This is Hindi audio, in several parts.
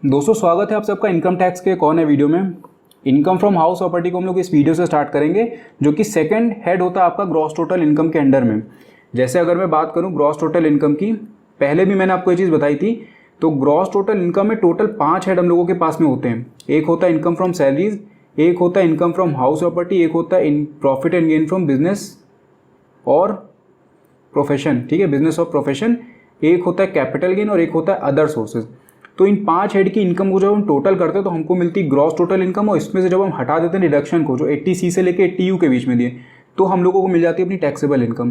दोस्तों स्वागत है आप सबका इनकम टैक्स के कौन है वीडियो में। इनकम फ्रॉम हाउस प्रॉपर्टी को हम लोग इस वीडियो से स्टार्ट करेंगे, जो कि सेकंड हेड होता है आपका ग्रॉस टोटल इनकम के अंडर में। जैसे अगर मैं बात करूं ग्रॉस टोटल इनकम की, पहले भी मैंने आपको ये चीज़ बताई थी। तो ग्रॉस टोटल इनकम में टोटल 5 हेड हम लोगों के पास में होते हैं। एक होता है इनकम फ्रॉम सैलरीज, एक होता है इनकम फ्रॉम हाउस प्रॉपर्टी, एक होता है in profit and gain from business or profession, ठीक है, बिजनेस और प्रोफेशन। एक होता है कैपिटल गेन और एक होता है अदर सोर्सेज। तो इन 5 हेड की इनकम को जब हम टोटल करते हैं तो हमको मिलती है ग्रॉस टोटल इनकम, और इसमें से जब हम हटा देते हैं डिडक्शन को जो 80C से लेके 80U के बीच में दिए, तो हम लोगों को मिल जाती है अपनी टैक्सेबल इनकम।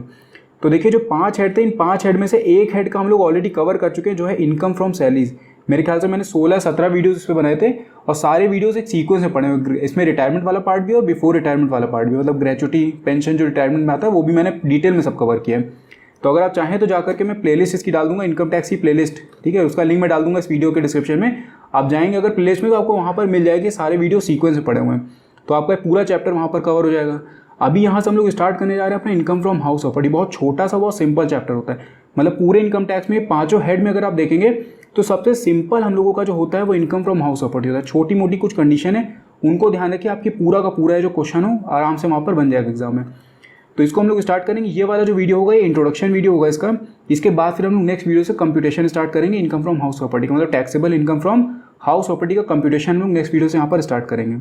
तो देखिए जो 5 हेड थे, इन 5 हेड में से एक हेड का हम लोग ऑलरेडी कवर कर चुके हैं, जो है इनकम फ्रॉम सैलरीज। मेरे ख्याल से मैंने 16-17 वीडियोस इस पर बनाए थे, और सारे वीडियोस एक सीक्वेंस में पड़े हुए। इसमें रिटायरमेंट वाला पार्ट भी और बिफोर रिटायरमेंट वाला पार्ट भी, मतलब ग्रेचुटी पेंशन जो रिटायरमेंट में आता है वो भी मैंने डिटेल में सब कवर किया है। तो अगर आप चाहें तो जाकर के मैं प्लेलिस्ट इसकी डाल दूंगा, इनकम टैक्स की प्लेलिस्ट, ठीक है, उसका लिंक मैं डाल दूंगा इस वीडियो के डिस्क्रिप्शन में। आप जाएंगे अगर प्लेलिस्ट में तो आपको वहाँ पर मिल जाएगी, सारे वीडियो सीक्वेंस में पड़े हुए हैं, तो आपका पूरा चैप्टर वहाँ पर कवर हो जाएगा। अभी यहाँ से हम लोग स्टार्ट करने जा रहे हैं अपना इनकम फ्रॉम हाउस प्रॉपर्टी। बहुत छोटा सा बहुत सिंपल चैप्टर होता है, मतलब पूरे इनकम टैक्स में 5 हेड में अगर आप देखेंगे तो सबसे सिंपल हम लोगों का जो होता है वो इनकम फ्रॉम हाउस प्रॉपर्टी होता है। छोटी मोटी कुछ कंडीशन है, उनको ध्यान रखिए, आपकी पूरा का पूरा है जो क्वेश्चन हो आराम से वहाँ पर बन जाएगा एग्जाम में। तो इसको हम लोग स्टार्ट करेंगे। ये वाला जो वीडियो होगा ये इंट्रोडक्शन वीडियो होगा इसका। इसके बाद फिर हम लोग नेक्स्ट वीडियो से कंप्यूटेशन स्टार्ट करेंगे इनकम फ्रॉम हाउस प्रॉपर्टी का, मतलब taxable income from house property का कंप्यूटेशन हम लोग नेक्स्ट वीडियो से यहाँ पर स्टार्ट करेंगे।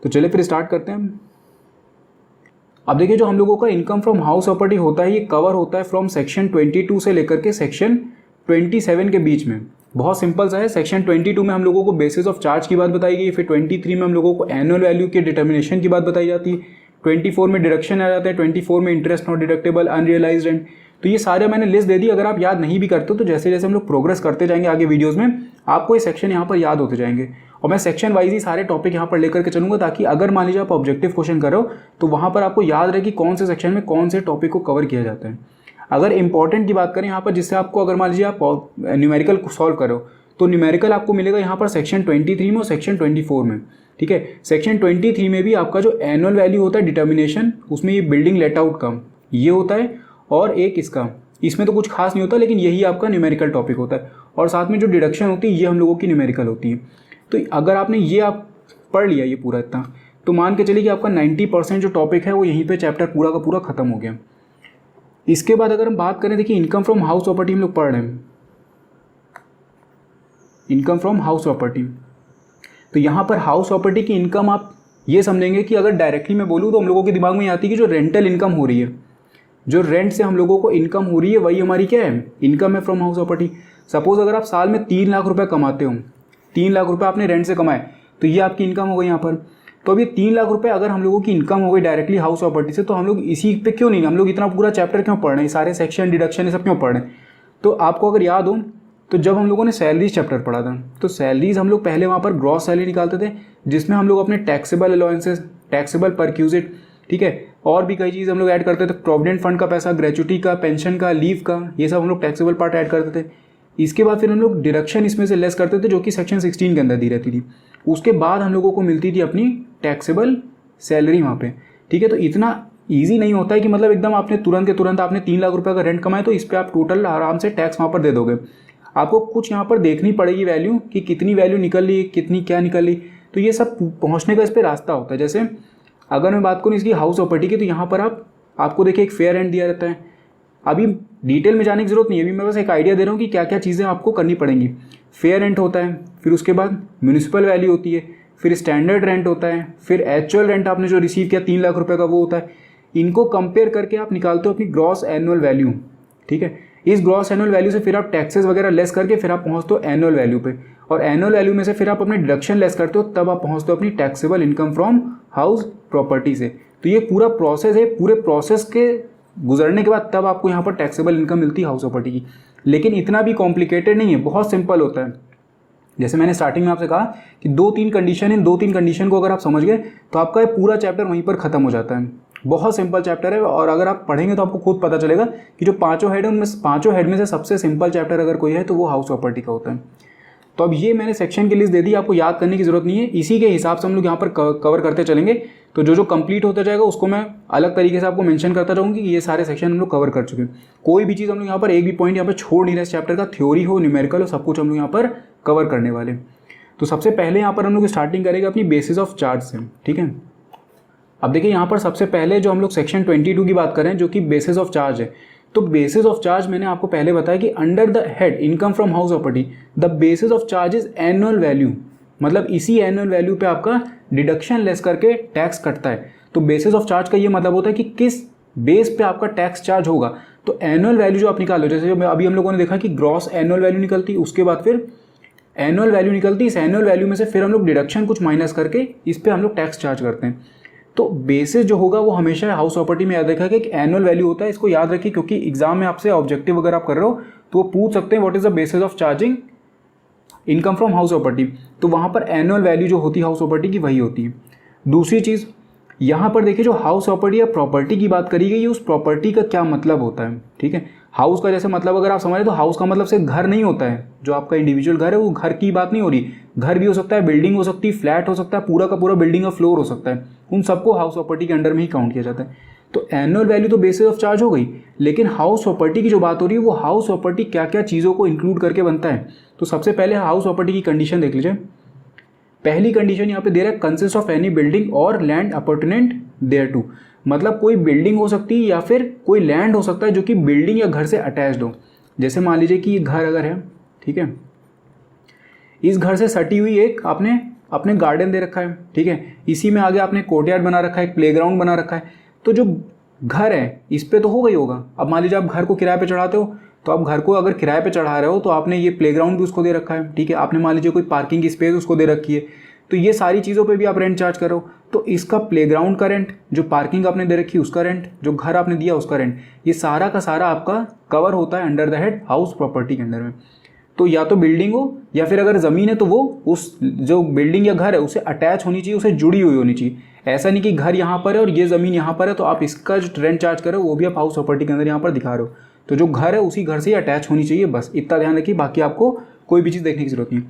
तो चलिए फिर स्टार्ट करते हैं। अब देखिए जो हम लोगों का इनकम फ्रॉम हाउस प्रॉपर्टी होता है ये कवर होता है फ्रॉम सेक्शन 22 से लेकर के सेक्शन 27 के बीच में। बहुत सिंपल सा है। सेक्शन 22 में हम लोगों को बेसिस ऑफ चार्ज की बात बताई गई, फिर 23 में हम लोगों को एनुअल वैल्यू के डिटर्मिनेशन की बात बताई जाती है, 24 में डिडक्शन आ जाता है, 24 में interest not deductible, unrealised rent. तो ये सारे मैंने लिस्ट दे दी। अगर आप याद नहीं भी करते तो जैसे जैसे हम लोग प्रोग्रेस करते जाएंगे आगे वीडियोस में, आपको ये सेक्शन यहाँ पर याद होते जाएंगे, और मैं सेक्शन वाइज ही सारे टॉपिक यहाँ पर लेकर के चलूंगा, ताकि अगर मान लीजिए आप ऑब्जेक्टिव क्वेश्चन कर रहे हो तो वहाँ पर आपको याद रहे कि कौन से सेक्शन में कौन से टॉपिक को कवर किया जाता है। अगर इंपॉर्टेंट की बात करें यहाँ पर, जिससे आपको अगर मान लीजिए आप न्यूमेरिकल सॉल्व करो तो न्यूमेरिकल आपको मिलेगा यहाँ पर सेक्शन 23 में और सेक्शन 24 में, ठीक है। सेक्शन 23 में भी आपका जो एनुअल वैल्यू होता है डिटर्मिनेशन, उसमें ये बिल्डिंग लेट आउट का ये होता है, और एक इसका, इसमें तो कुछ खास नहीं होता, लेकिन यही आपका न्यूमेरिकल टॉपिक होता है। और साथ में जो डिडक्शन होती है ये हम लोगों की न्यूमेरिकल होती है। तो अगर आपने ये आप पढ़ लिया ये पूरा इतना, तो मान के चलिए कि आपका 90% जो टॉपिक है वो यहीं पे चैप्टर पूरा का पूरा खत्म हो गया। इसके बाद अगर हम बात करें, देखिए इनकम फ्रॉम हाउस प्रॉपर्टी हम लोग पढ़ रहे हैं, इनकम फ्रॉम हाउस प्रॉपर्टी। तो यहाँ पर हाउस प्रॉपर्टी की इनकम आप ये समझेंगे कि अगर डायरेक्टली मैं बोलूँ तो हम लोगों के दिमाग में आती है कि जो रेंटल इनकम हो रही है, जो रेंट से हम लोगों को इनकम हो रही है, वही हमारी क्या है, इनकम है फ्रॉम हाउस प्रॉपर्टी। सपोज अगर आप साल में 3 लाख रुपए कमाते हो, 3 लाख रुपए आपने रेंट से कमाए, तो ये आपकी इनकम हो गई यहाँ पर। तो अब ये 3 लाख रुपए अगर हम लोगों की इनकम हो गई डायरेक्टली हाउस प्रॉपर्टी से, तो हम लोग इसी पे क्यों नहीं, हम लोग इतना पूरा चैप्टर क्यों पढ़ रहे हैं, सारे सेक्शन डिडक्शन ये सब क्यों पढ़ रहे हैं। तो आपको अगर याद हो तो जब हम लोगों ने सैलरीज चैप्टर पढ़ा था, तो सैलरीज हम लोग पहले वहाँ पर ग्रॉस सैलरी निकालते थे, जिसमें हम लोग अपने टैक्सेबल अलाउंसेस, टैक्सेबल परक्यूजिट, ठीक है, और भी कई चीज़ हम लोग ऐड करते थे, प्रोविडेंट फंड का पैसा, ग्रेचुटी का, पेंशन का, लीव का, ये सब हम लोग टैक्सेबल पार्ट ऐड करते थे। इसके बाद फिर हम लोग डिडक्शन इसमें से लेस करते थे, जो कि सेक्शन 16 के अंदर दी रहती थी। उसके बाद हम लोगों को मिलती थी अपनी टैक्सेबल सैलरी वहाँ पे, ठीक है। तो इतना ईजी नहीं होता है कि मतलब एकदम आपने तुरंत के तुरंत आपने 3 लाख रुपये का रेंट कमाए तो इस पर आप टोटल आराम से टैक्स वहाँ पर दे दोगे। आपको कुछ यहाँ पर देखनी पड़ेगी वैल्यू, कि कितनी वैल्यू निकल ली, कितनी क्या निकल ली। तो ये सब पहुँचने का इस पर रास्ता होता है। जैसे अगर मैं बात करूँ इसकी हाउस प्रॉपर्टी की, तो यहाँ पर आपको देखिए एक फेयर रेंट दिया रहता है। अभी डिटेल में जाने की जरूरत नहीं है, अभी मैं बस एक आइडिया दे रहा हूँ कि क्या क्या चीज़ें आपको करनी पड़ेंगी। फेयर रेंट होता है, फिर उसके बाद म्यूनिसिपल वैल्यू होती है, फिर स्टैंडर्ड रेंट होता है, फिर एक्चुअल रेंट आपने जो रिसीव किया 3 लाख रुपये का वो होता है। इनको कंपेयर करके आप निकालते हो अपनी ग्रॉस एनुअल वैल्यू, ठीक है। इस ग्रॉस एनुअल वैल्यू से फिर आप टैक्सेस वगैरह लेस करके फिर आप पहुँचते हो एनुअल वैल्यू पे, और एनुअल वैल्यू में से फिर आप अपने डिडक्शन लेस करते हो, तब आप पहुँचते हो अपनी taxable income from house property से। तो ये पूरा प्रोसेस है, पूरे प्रोसेस के गुजरने के बाद तब आपको यहाँ पर टैक्सेबल इनकम मिलती है हाउस प्रॉपर्टी की। लेकिन इतना भी कॉम्प्लिकेटेड नहीं है, बहुत सिंपल होता है। जैसे मैंने स्टार्टिंग में आपसे कहा कि 2-3 कंडीशन है, 2-3 कंडीशन को अगर आप समझ गए तो आपका ये पूरा चैप्टर वहीं पर खत्म हो जाता है। बहुत सिंपल चैप्टर है, और अगर आप पढ़ेंगे तो आपको खुद पता चलेगा कि जो 5 हेड है उनमें 5 हेड में से सबसे सिंपल चैप्टर अगर कोई है तो वो हाउस प्रॉपर्टी का होता है। तो अब ये मैंने सेक्शन की लिस्ट दे दी, आपको याद करने की जरूरत नहीं है, इसी के हिसाब से हम लोग यहाँ पर कवर करते चलेंगे। तो जो जो कंप्लीट होता जाएगा उसको मैं अलग तरीके से आपको मेंशन करता रहूँगी कि ये सारे सेक्शन हम लोग कवर कर चुके हैं। कोई भी चीज़ हम लोग यहाँ पर एक भी पॉइंट यहाँ पर छोड़ नहीं रहे इस चैप्टर का, थ्योरी हो न्यूमेरिकल हो, सब कुछ हम लोग यहाँ पर कवर करने वाले। तो सबसे पहले यहाँ पर हम लोग स्टार्टिंग करेंगे अपनी बेसिस ऑफ चार्ज से, ठीक है। अब देखिए यहाँ पर सबसे पहले जो हम लोग सेक्शन 22 की बात करें जो कि बेसिस ऑफ चार्ज है, तो बेसिस ऑफ चार्ज मैंने आपको पहले बताया कि under the head income from house property the basis of charge is annual value, मतलब इसी एनुअल वैल्यू पे आपका डिडक्शन लेस करके टैक्स कटता है। तो बेसिस ऑफ चार्ज का ये मतलब होता है कि किस बेस पे आपका टैक्स चार्ज होगा। तो एनुअल वैल्यू जो आप निकालो, जैसे अभी हम लोगों ने देखा कि ग्रॉस एनुअल वैल्यू निकलती, उसके बाद फिर एनुअल वैल्यू निकलती, इस एनुअल वैल्यू में से फिर हम लोग डिडक्शन कुछ माइनस करके इस पे हम लोग टैक्स चार्ज करते हैं। तो बेसिस जो होगा वो हमेशा हाउस प्रॉपर्टी में याद रखा कि एक एनुअल वैल्यू होता है, इसको याद रखिए क्योंकि एग्जाम में आपसे ऑब्जेक्टिव अगर आप कर रहे हो तो वो पूछ सकते हैं what is the basis of charging income from house property, तो वहाँ पर एनुअल वैल्यू जो होती है हाउस प्रॉपर्टी की वही होती है। दूसरी चीज़ यहाँ पर देखिए जो हाउस प्रॉपर्टी या प्रॉपर्टी की बात करी गई है उस प्रॉपर्टी का क्या मतलब होता है, ठीक है। हाउस का जैसे मतलब अगर आप समझें तो हाउस का मतलब सिर्फ घर नहीं होता है, जो आपका इंडिविजुअल घर है वो घर की बात नहीं हो रही, घर भी हो सकता है, बिल्डिंग हो सकती है, फ्लैट हो सकता है, पूरा का पूरा बिल्डिंग का फ्लोर हो सकता है, उन सबको हाउस प्रॉपर्टी के अंडर में ही काउंट किया जाता है। तो एनुअल वैल्यू तो बेसिस ऑफ चार्ज हो गई, लेकिन हाउस प्रॉपर्टी की जो बात हो रही है वो हाउस प्रॉपर्टी क्या क्या चीज़ों को इंक्लूड करके बनता है। तो सबसे पहले हाउस प्रॉपर्टी की कंडीशन देख लीजिए। पहली कंडीशन यहाँ पे दे रहा है consist of any building or land appurtenant there to, मतलब कोई बिल्डिंग हो सकती है या फिर कोई लैंड हो सकता है जो कि बिल्डिंग या घर से अटैच्ड हो। जैसे मान लीजिए कि ये घर अगर है, ठीक है, इस घर से सटी हुई एक आपने अपने गार्डन दे रखा है, ठीक है, इसी में आगे आपने कोर्टयार्ड बना रखा है, प्लेग्राउंड बना रखा है, तो जो घर है इस पे तो हो गई होगा। अब मान लीजिए आप घर को किराए पे चढ़ाते हो, तो आप घर को अगर किराए पे चढ़ा रहे हो तो आपने ये प्लेग्राउंड भी उसको दे रखा है, ठीक है, आपने मान लीजिए कोई पार्किंग की स्पेस उसको दे रखी है, तो ये सारी चीज़ों पे भी आप रेंट चार्ज करो। तो इसका प्लेग्राउंड का रेंट, जो पार्किंग आपने दे रखी है उसका रेंट, जो घर आपने दिया उसका रेंट, ये सारा का सारा आपका कवर होता है under the head house property के अंडर में। तो या तो बिल्डिंग हो या फिर अगर ज़मीन है तो वो उस जो बिल्डिंग या घर है उससे अटैच होनी चाहिए, उससे जुड़ी हुई होनी चाहिए। ऐसा नहीं कि घर यहाँ पर है और ये ज़मीन यहाँ पर है तो आप इसका जो रेंट चार्ज करो वो भी आप हाउस प्रॉपर्टी के अंदर यहाँ पर दिखा रहे हो। तो जो घर है उसी घर से ही अटैच होनी चाहिए, बस इतना ध्यान रखिए, बाकी आपको कोई भी चीज़ देखने की जरूरत नहीं।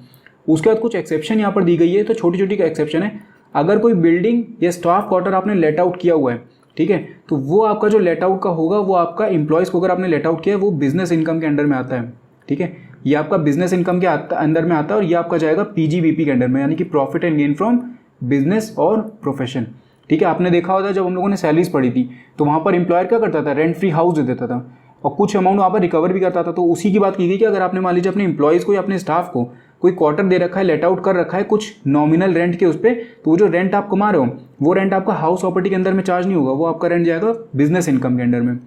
उसके बाद कुछ एक्सेप्शन यहाँ पर दी गई है, तो छोटी छोटी का एक्सेप्शन है। अगर कोई बिल्डिंग या स्टाफ क्वार्टर आपने लेट आउट किया हुआ है, ठीक है, तो वो आपका जो लेट आउट का होगा वो आपका एम्प्लॉयज़ को अगर आपने लेट आउट किया है वो बिजनेस इनकम के अंडर में आता है, ठीक है, ये आपका बिजनेस इनकम के अंदर में आता है और ये आपका जाएगा पीजीबीपी के अंडर में, यानी कि profit and gain from business or profession, ठीक है। आपने देखा होता जब हम लोगों ने सैलरीज पढ़ी थी तो वहाँ पर एम्प्लॉयर क्या करता था, रेंट फ्री हाउस दे देता था और कुछ अमाउंट वहाँ पर रिकवर भी करता था। तो उसी की बात की गई कि अगर आपने मान लीजिए अपने एम्प्लॉयज़ को या अपने स्टाफ को कोई क्वार्टर दे रखा है, लेट आउट कर रखा है कुछ नॉमिनल रेंट के उस पर, तो वो जो रेंट आप कमा रहे हो वो रेंट आपका हाउस प्रॉपर्टी के अंदर में चार्ज नहीं होगा, वो आपका रेंट जाएगा बिजनेस इनकम के अंडर में।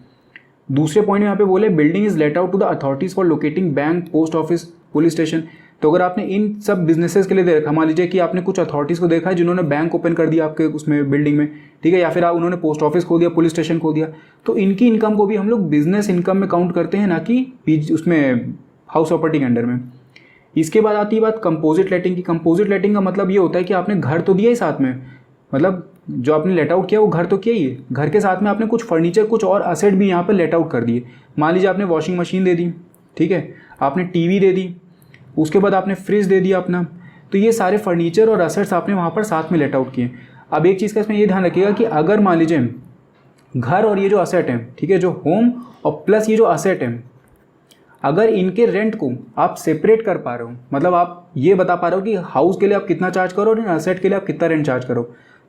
दूसरे पॉइंट में यहाँ पे बोले building is let out to the authorities for locating bank, post office, police station. तो अगर आपने इन सब बिजनेसेस के लिए दे रखा, मान लीजिए कि आपने कुछ अथॉरिटीज़ को देखा है जिन्होंने बैंक ओपन कर दिया आपके उसमें बिल्डिंग में, ठीक है, या फिर आप उन्होंने पोस्ट ऑफिस खोल दिया, पुलिस स्टेशन खोल दिया, तो इनकी इनकम को भी हम लोग बिजनेस इनकम में काउंट करते हैं, ना कि उसमें हाउस प्रॉपर्टी के अंडर में। इसके बाद आती है बात कंपोजिट लेटिंग की। कंपोजिट लेटिंग का मतलब ये होता है कि आपने घर तो दिया ही साथ में, मतलब जो आपने लेट आउट किया वो घर तो किया ही है, घर के साथ में आपने कुछ फर्नीचर, कुछ और असेट भी यहाँ पर लेट आउट कर दिए। मान लीजिए आपने वॉशिंग मशीन दे दी, ठीक है, आपने टीवी दे दी, उसके बाद आपने फ्रिज दे दिया अपना, तो ये सारे फर्नीचर और असेट्स आपने वहाँ पर साथ में लेट आउट किए। अब एक चीज़ का इसमें ये ध्यान रखिएगा कि अगर मान लीजिए घर और ये जो असेट है, ठीक है, जो होम और प्लस ये जो असेट है, अगर इनके रेंट को आप सेपरेट कर पा रहे हो, मतलब आप ये बता पा रहे हो कि हाउस के लिए आप कितना चार्ज करो और इन असेट के लिए आप कितना रेंट चार्ज करो,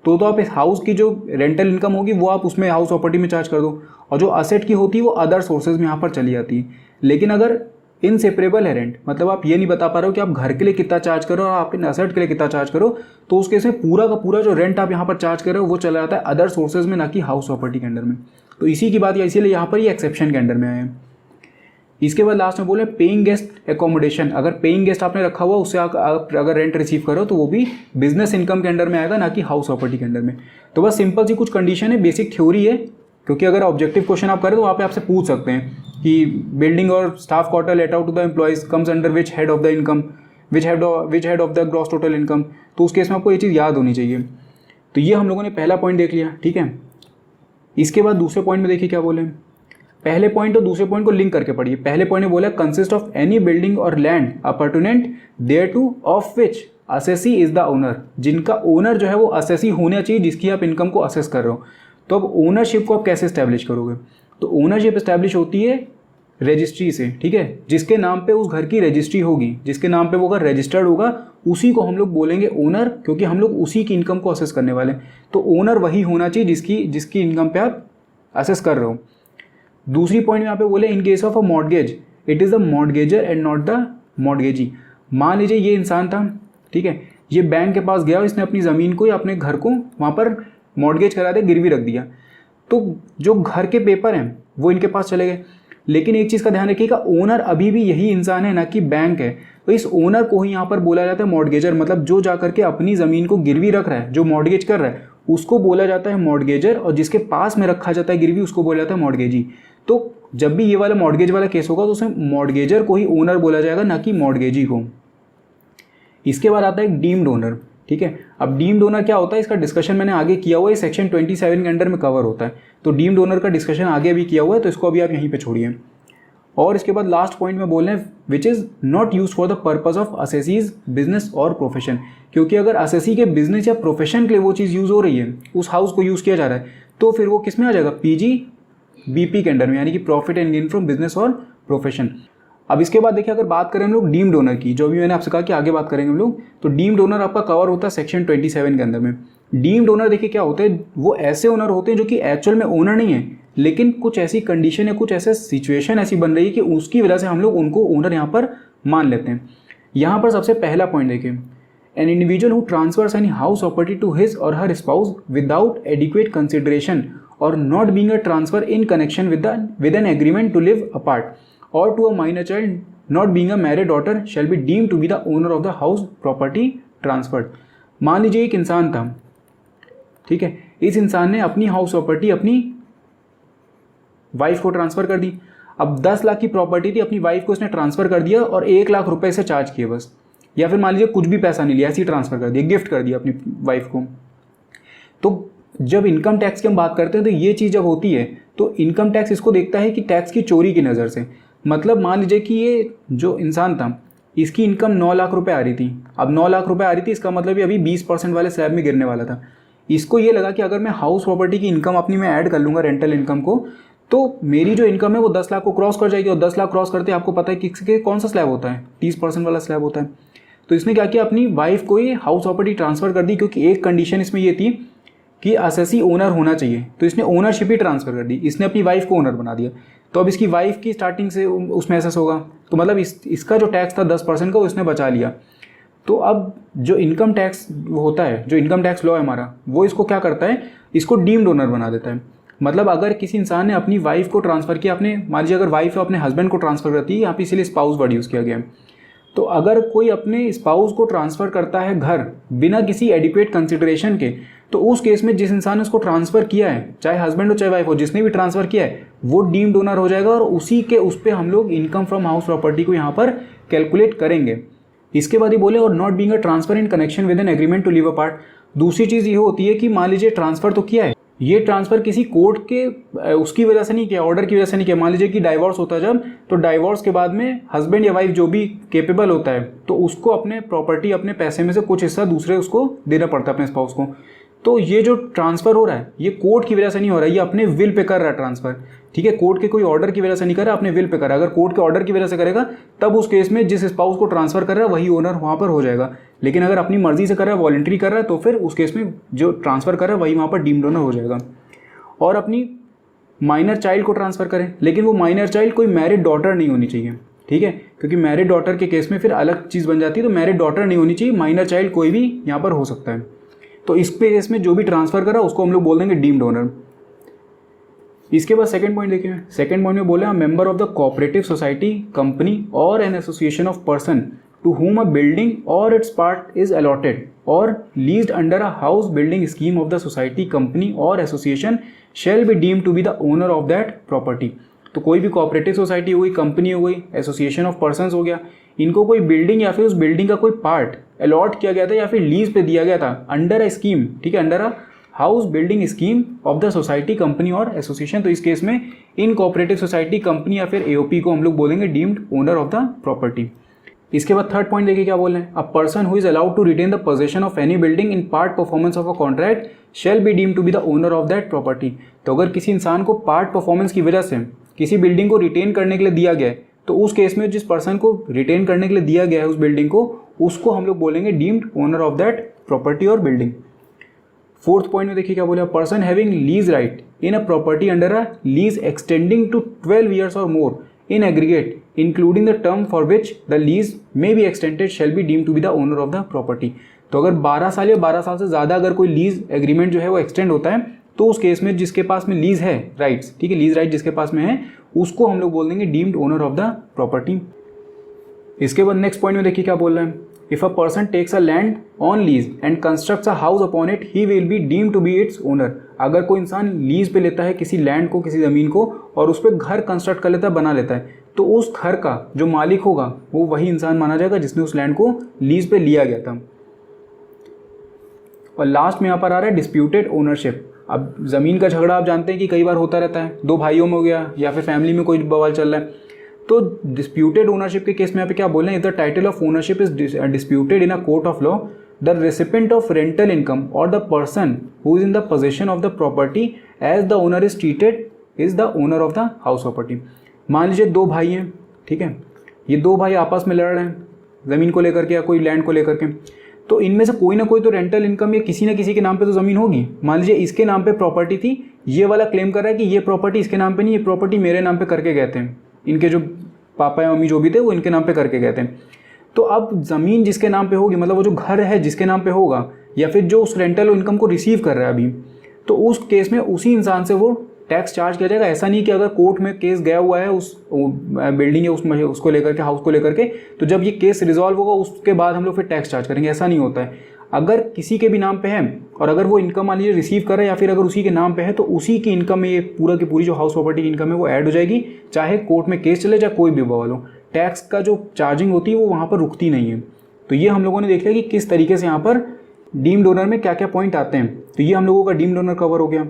तो आप इस हाउस की जो रेंटल इनकम होगी वो आप उसमें हाउस प्रॉपर्टी में चार्ज कर दो, और जो असेट की होती है वो अदर सोर्सेज में यहाँ पर चली जाती है। लेकिन अगर इनसेपरेबल है रेंट, मतलब आप ये नहीं बता पा रहे हो कि आप घर के लिए कितना चार्ज करो और आप इन असेट के लिए कितना चार्ज करो, तो उस केस में पूरा का पूरा जो रेंट आप यहाँ पर चार्ज कर रहे हो वो चला जाता है अदर सोर्सेज में, ना कि हाउस प्रॉपर्टी के अंडर में। तो इसी की बात इसीलिए यहाँ पर ये एक्सेप्शन के अंडर में आए हैं। इसके बाद लास्ट में बोले पेइंग गेस्ट एकोमोडेशन। अगर पेइंग गेस्ट आपने रखा हुआ उससे आप अगर रेंट रिसीव करो तो वो भी बिजनेस इनकम के अंडर में आएगा, ना कि हाउस प्रॉपर्टी के अंडर में। तो बस सिंपल सी कुछ कंडीशन है, बेसिक थ्योरी है, क्योंकि अगर ऑब्जेक्टिव क्वेश्चन आप करें तो वहाँ पे आपसे पूछ सकते हैं कि बिल्डिंग और staff quarter let out to the employees comes under which head of the income, which head of the gross total income. तो उस केस में आपको ये चीज़ याद होनी चाहिए। तो ये हम लोगों ने पहला पॉइंट देख लिया, ठीक है। इसके बाद दूसरे पॉइंट में देखिए क्या बोले, पहले पॉइंट और दूसरे पॉइंट को लिंक करके पढ़िए। पहले पॉइंट में बोला consist of any building or land appurtenant thereto of which assessee is the owner, जिनका ओनर जो है वो असेसी होना चाहिए, जिसकी आप इनकम को असेस कर रहे हो। तो अब ओनरशिप को आप कैसे इस्टेब्लिश करोगे, तो ओनरशिप इस्टेब्लिश होती है रजिस्ट्री से, ठीक है, जिसके नाम पे उस घर की रजिस्ट्री होगी, जिसके नाम पे वो घर रजिस्टर्ड होगा उसी को हम लोग बोलेंगे ओनर, क्योंकि हम लोग उसी की इनकम को असेस करने वाले हैं। तो ओनर वही होना चाहिए जिसकी इनकम पे आप असेस कर रहे हो। दूसरी पॉइंट में यहाँ पे बोले in case of a mortgage it is the mortgagor and not the mortgagee. मान लीजिए ये इंसान था, ठीक है, ये बैंक के पास गया, इसने अपनी ज़मीन को या अपने घर को वहाँ पर मॉर्गेज करा दिया, गिरवी रख दिया, तो जो घर के पेपर हैं वो इनके पास चले गए। लेकिन एक चीज़ का ध्यान रखिएगा, ओनर अभी भी यही इंसान है, ना कि बैंक है। तो इस ओनर को ही यहाँ पर बोला जाता है मॉर्गेजर, मतलब जो जा करके अपनी ज़मीन को गिरवी रख रहा है, जो मॉर्गेज कर रहा है उसको बोला जाता है मॉर्गेजर, और जिसके पास में रखा जाता है गिरवी उसको बोला जाता है मॉर्गेजी। तो जब भी ये वाला मॉर्गेज वाला केस होगा तो उसमें मॉर्गेजर को ही ओनर बोला जाएगा, ना कि मॉर्गेजी को। इसके बाद आता है डीम्ड ओनर, ठीक है। अब डीम्ड ओनर क्या होता है, इसका डिस्कशन मैंने आगे किया हुआ है, सेक्शन 27 के अंडर में कवर होता है। तो डीम्ड ओनर का डिस्कशन आगे भी किया हुआ है, तो इसको अभी आप यहीं पे छोड़िए। और इसके बाद लास्ट पॉइंट में बोल रहे हैं which is not use for the purpose of assessees business or profession. क्योंकि अगर असेसी के बिजनेस या प्रोफेशन के लिए वो चीज़ यूज़ हो रही है, उस हाउस को यूज़ किया जा रहा है, तो फिर वो किस में आ जाएगा, PGBP के अंडर में, यानी कि profit and gain from business or profession. अब इसके बाद देखिए, अगर बात करें हम लोग डीम्ड ओनर की, जो भी मैंने आपसे कहा कि आगे बात करेंगे हम लोग, तो डीम्ड ओनर आपका कवर होता है सेक्शन 27 के अंदर में। डीम्ड ओनर देखिए क्या होते हैं, वो ऐसे ओनर होते हैं जो कि एक्चुअल में ओनर नहीं है, लेकिन कुछ ऐसी कंडीशन या कुछ ऐसे सिचुएशन ऐसी बन रही है कि उसकी वजह से हम लोग उनको ओनर यहाँ पर मान लेते हैं। यहाँ पर सबसे पहला पॉइंट देखिए, an individual who transfers any house property to his or her spouse without adequate consideration or not being a transfer in connection with an agreement to live apart or to a minor child not being a married daughter shall be deemed to be the owner of the house property transferred. मान लीजिए एक इंसान था, ठीक है, इस इंसान ने अपनी हाउस प्रॉपर्टी अपनी वाइफ को ट्रांसफ़र कर दी। अब 10 लाख की प्रॉपर्टी थी, अपनी वाइफ को उसने ट्रांसफ़र कर दिया और 1 लाख रुपए से चार्ज किए बस, या फिर मान लीजिए कुछ भी पैसा नहीं लिया, ऐसे ही ट्रांसफ़र कर दिया, गिफ्ट कर दिया अपनी वाइफ को। तो जब इनकम टैक्स की हम बात करते हैं तो ये चीज़ जब होती है तो इनकम टैक्स इसको देखता है कि टैक्स की चोरी की नज़र से। मतलब मान लीजिए कि ये जो इंसान था इसकी इनकम 9 लाख रुपए आ रही थी, अब 9 लाख रुपए आ रही थी, इसका मतलब ये अभी 20% वाले स्लैब में गिरने वाला था। इसको ये लगा कि अगर मैं हाउस प्रॉपर्टी की इनकम अपनी में ऐड कर लूँगा, रेंटल इनकम को, तो मेरी जो इनकम है वो 10 लाख को क्रॉस कर जाएगी। और 10 लाख क्रॉस करते आपको पता है कि कौन सा स्लैब होता है, 30% वाला स्लैब होता है। तो इसने क्या किया, अपनी वाइफ को ही हाउस प्रॉपर्टी ट्रांसफ़र कर दी, क्योंकि एक कंडीशन इसमें ये थी कि असेसी ओनर होना चाहिए, तो इसने ओनरशिप ही ट्रांसफ़र कर दी, इसने अपनी वाइफ को ओनर बना दिया। तो अब इसकी वाइफ की स्टार्टिंग से उसमें एसेस होगा, तो मतलब इसका जो टैक्स था 10% का वो इसने बचा लिया। तो अब जो इनकम टैक्स होता है, जो इनकम टैक्स लॉ है हमारा, वो इसको क्या करता है, इसको डीम्ड ओनर बना देता है। मतलब अगर किसी इंसान ने अपनी वाइफ को ट्रांसफ़र किया, अपने मान लीजिए अगर वाइफ अपने हस्बैंड को ट्रांसफ़र करती है, यहाँ पे इसीलिए स्पाउस वर्ड यूज़ किया गया है। तो अगर कोई अपने स्पाउस को ट्रांसफ़र करता है घर बिना किसी एडिक्वेट कंसिडरेशन के, तो उस केस में जिस इंसान ने उसको ट्रांसफ़र किया है, चाहे हस्बैंड हो चाहे वाइफ हो, जिसने भी ट्रांसफ़र किया है वो डीम्ड ओनर हो जाएगा, और उसी के उस पर हम लोग इनकम फ्रॉम हाउस प्रॉपर्टी को यहाँ पर कैलकुलेट करेंगे। इसके बाद ही बोले और not being a transfer in connection with an agreement to live apart. दूसरी चीज़ ये होती है कि मान लीजिए ट्रांसफ़र तो किया है, ये ट्रांसफ़र किसी कोर्ट के उसकी वजह से नहीं किया, ऑर्डर की वजह से नहीं किया। मान लीजिए कि डाइवोर्स होता है जब, तो डाइवोर्स के बाद में हस्बैंड या वाइफ जो भी कैपेबल होता है तो उसको अपने प्रॉपर्टी, अपने पैसे में से कुछ हिस्सा दूसरे उसको देना पड़ता है, अपने स्पाउस को। तो ये जो ट्रांसफ़र हो रहा है ये कोर्ट की वजह से नहीं हो रहा है, ये अपने विल पे कर रहा है ट्रांसफ़र, ठीक है। कोर्ट के कोई ऑर्डर की वजह से नहीं कर रहा, अपने विल पे कर रहा है। अगर कोर्ट के ऑर्डर की वजह से करेगा तब उस केस में जिस स्पाउस को ट्रांसफ़र कर रहा है वही ओनर वहाँ पर हो जाएगा। लेकिन अगर अपनी मर्जी से कर रहा है, वॉलंटरी कर रहा है, तो फिर उस केस में जो ट्रांसफ़र कर रहा है वही वहाँ पर डीम्ड ओनर हो जाएगा। और अपनी माइनर चाइल्ड को ट्रांसफ़र करें, लेकिन वो माइनर चाइल्ड कोई मैरिड डॉटर नहीं होनी चाहिए, ठीक है, क्योंकि मैरिड डॉटर के केस में फिर अलग चीज़ बन जाती है। तो मैरिड डॉटर नहीं होनी चाहिए, माइनर चाइल्ड कोई भी यहाँ पर हो सकता है। तो इस केस में जो भी ट्रांसफ़र करा उसको हम लोग बोल देंगे डीम्ड ओनर। इसके बाद सेकंड पॉइंट देखिए, सेकंड पॉइंट में बोले member of the cooperative society, company or an association of person to whom a building or its part is allotted or leased under a house building scheme of the society, company or association shall be deemed to be the owner of that property। तो कोई भी कोऑपरेटिव सोसाइटी हो गई, कंपनी हो गई, एसोसिएशन ऑफ पर्सनस हो गया, इनको कोई बिल्डिंग या फिर उस बिल्डिंग का कोई पार्ट अलॉट किया गया था या फिर लीज पे दिया गया था अंडर अ स्कीम, ठीक है, under a house building scheme of the society, company और एसोसिएशन। तो इस केस में इन कोऑपरेटिव सोसाइटी, कंपनी या फिर एओपी को हम लोग बोलेंगे deemed owner of the property. इसके बाद थर्ड पॉइंट देखिए क्या बोल रहे हैं, a person who is allowed to retain the possession of any building in part performance of a contract shall be deemed to be the owner of that property. तो अगर किसी इंसान को पार्ट परफॉर्मेंस की वजह से किसी बिल्डिंग को रिटेन करने के लिए दिया गया है, तो उस केस में जिस पर्सन को रिटेन करने के लिए दिया गया है उस बिल्डिंग को, उसको हम लोग बोलेंगे deemed owner of that property और बिल्डिंग। फोर्थ पॉइंट में देखिए क्या बोला, person having lease right in a property under a lease extending to 12 years और मोर in aggregate including the term for which the lease may be extended shall be deemed to be the owner of the property। तो अगर 12 साल या 12 साल से ज़्यादा अगर कोई लीज एग्रीमेंट जो है वो एक्सटेंड होता है, तो उस केस में जिसके पास में लीज है राइट्स, ठीक है, लीज राइट जिसके पास में है उसको हम लोग बोल देंगे deemed owner of the property. इसके बाद नेक्स्ट पॉइंट में देखिए क्या बोल रहा है, if a person takes a land on lease and constructs a house upon it he will be deemed to be its owner. अगर कोई इंसान लीज पे लेता है किसी लैंड को, किसी ज़मीन को, और उस पर घर कंस्ट्रक्ट कर लेता है, बना लेता है, तो उस घर का जो मालिक होगा वो वही इंसान माना जाएगा जिसने उस लैंड को लीज पे लिया गया था। और लास्ट में यहाँ पर आ रहा है डिस्प्यूटेड ओनरशिप। अब ज़मीन का झगड़ा आप जानते हैं कि कई बार होता रहता है, दो भाइयों में हो गया या फिर फैमिली में कोई बवाल चल रहा है, तो डिस्प्यूटेड ओनरशिप के केस में यहाँ पे क्या बोल रहे हैं, if the title of ownership is disputed in a court of law the recipient of rental income or the person who is in the possession of the property as the owner is treated is the owner of the house property. मान लीजिए दो भाई हैं, ठीक है, ये दो भाई आपस में लड़ रहे हैं ज़मीन को लेकर के या कोई लैंड को लेकर के, तो इनमें से कोई ना कोई तो रेंटल इनकम या किसी ना किसी के नाम पे तो ज़मीन होगी। मान लीजिए इसके नाम पे प्रॉपर्टी थी, ये वाला क्लेम कर रहा है कि ये प्रॉपर्टी इसके नाम पे नहीं, ये प्रॉपर्टी मेरे नाम पे करके गए थे, इनके जो पापा या मम्मी जो भी थे वो इनके नाम पे करके गए थे। तो अब ज़मीन जिसके नाम पे होगी, मतलब वो जो घर है जिसके नाम पे होगा, या फिर जो उस रेंटल इनकम को रिसीव कर रहा है अभी, तो उस केस में उसी इंसान से वो टैक्स चार्ज किया जाएगा। ऐसा नहीं कि अगर कोर्ट में केस गया हुआ है उस बिल्डिंग या उसको लेकर के, हाउस को लेकर के, तो जब ये केस रिजॉल्व होगा उसके बाद हम लोग फिर टैक्स चार्ज करेंगे, ऐसा नहीं होता है। अगर किसी के भी नाम पे है और अगर वो इनकम मान लीजिए रिसीव कर रहा है या फिर अगर उसी के नाम पे है, तो उसी की इनकम में ये पूरा की पूरी जो हाउस प्रॉपर्टी की इनकम है वो ऐड हो जाएगी, चाहे कोर्ट में केस चले चाहे कोई भी बवाल हो। टैक्स का जो चार्जिंग होती है वो वहाँ पर रुकती नहीं है। तो ये हम लोगों ने देख लिया कि किस तरीके से यहाँ पर डीम्ड ओनर में क्या क्या पॉइंट आते हैं। तो ये हम लोगों का डीम्ड ओनर कवर हो गया।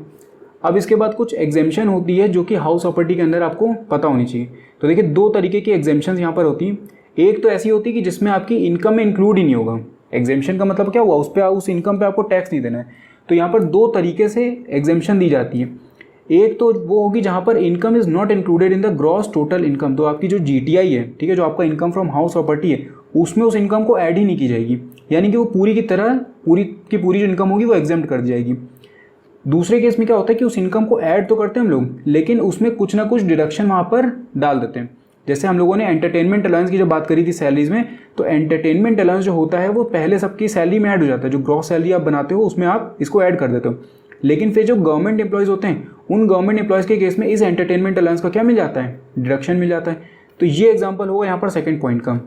अब इसके बाद कुछ एग्जेम्पशन होती है जो कि हाउस प्रॉपर्टी के अंदर आपको पता होनी चाहिए। तो देखिए दो तरीके की एग्जेम्पशन यहाँ पर होती हैं। एक तो ऐसी होती है कि जिसमें आपकी इनकम में इंक्लूड ही नहीं होगा। एग्जेम्पशन का मतलब क्या हुआ, उस इनकम पे आपको टैक्स नहीं देना है। तो यहाँ पर दो तरीके से एग्जेम्पशन दी जाती है। एक तो वो होगी जहाँ पर income is not included in the gross total income. तो आपकी जो GTI है, ठीक है, जो आपका इनकम फ्रॉम हाउस प्रॉपर्टी है, उसमें उस इनकम को ऐड ही नहीं की जाएगी, यानी कि वो पूरी की तरह पूरी की पूरी जो इनकम होगी वो एग्जेम्प्ट कर दी जाएगी। दूसरे केस में क्या होता है कि उस इनकम को ऐड तो करते हैं हम लोग, लेकिन उसमें कुछ ना कुछ डिडक्शन वहाँ पर डाल देते हैं। जैसे हम लोगों ने एंटरटेनमेंट अलाउंस की जब बात करी थी सैलरीज में, तो एंटरटेनमेंट अलाउंस जो होता है वो पहले सबकी सैलरी में ऐड हो जाता है। जो ग्रॉस सैलरी आप बनाते हो उसमें आप इसको ऐड कर देते हो। लेकिन फिर जो गवर्नमेंट एम्प्लॉयज़ होते हैं, उन गवर्नमेंट एम्प्लॉयज़ के केस में इस एंटरटेनमेंट अलाउंस का क्या मिल जाता है, डिडक्शन मिल जाता है। तो ये एग्जाम्पल होगा यहाँ पर सेकेंड पॉइंट का।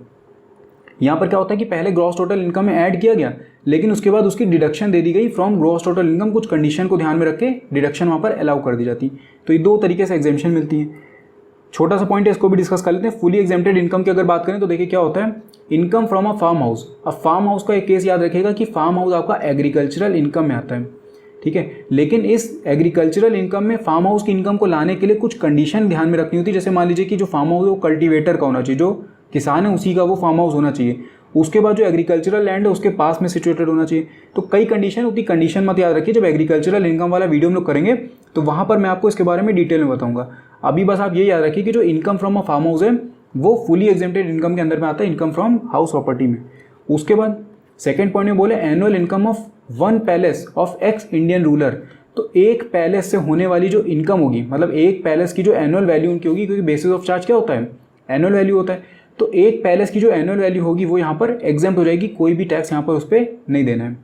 यहाँ पर क्या होता है कि पहले ग्रॉस टोटल इनकम में ऐड किया गया, लेकिन उसके बाद उसकी डिडक्शन दे दी गई फ्रॉम ग्रॉस टोटल इनकम। कुछ कंडीशन को ध्यान में रख के डिडक्शन वहाँ पर अलाउ कर दी जाती। तो ये दो तरीके से एग्जेम्पशन मिलती है। छोटा सा पॉइंट है, इसको भी डिस्कस कर लेते हैं। फुली एग्जेम्प्टेड इनकम की अगर बात करें तो देखिए क्या होता है, income from a farm house. अब फार्म हाउस का एक केस याद रखिएगा कि फार्म हाउस आपका एग्रीकल्चरल इनकम में आता है, ठीक है। लेकिन इस एग्रीकल्चरल इनकम में फार्म हाउस की इनकम को लाने के लिए कुछ कंडीशन ध्यान में रखनी होती है। जैसे मान लीजिए कि जो फार्म हाउस है वो कल्टीवेटर का होना चाहिए, जो किसान है उसी का वो फार्म हाउस होना चाहिए। उसके बाद जो एग्रीकल्चरल लैंड है उसके पास में सिचुएटेड होना चाहिए। तो कई कंडीशन होती है, कंडीशन मत याद रखिए। जब एग्रीकल्चरल इनकम वाला वीडियो हम लोग करेंगे तो वहाँ पर मैं आपको इसके बारे में डिटेल में बताऊंगा। अभी बस आप ये याद रखिए कि जो income from a farm house है वो फुली एग्जेम्प्टेड इनकम के अंदर में आता है, इनकम फ्रॉम हाउस प्रॉपर्टी में। उसके बाद सेकेंड पॉइंट में बोले annual income of one palace of x Indian ruler. तो एक पैलेस से होने वाली जो इनकम होगी, मतलब एक पैलेस की जो एनुअल वैल्यू उनकी होगी, क्योंकि बेसिस ऑफ चार्ज क्या होता है, एनुअल वैल्यू होता है। तो एक पैलेस की जो एनुअल वैल्यू होगी वो यहाँ पर एग्जेम्प्ट हो जाएगी, कोई भी टैक्स यहाँ पर उस पर नहीं देना है।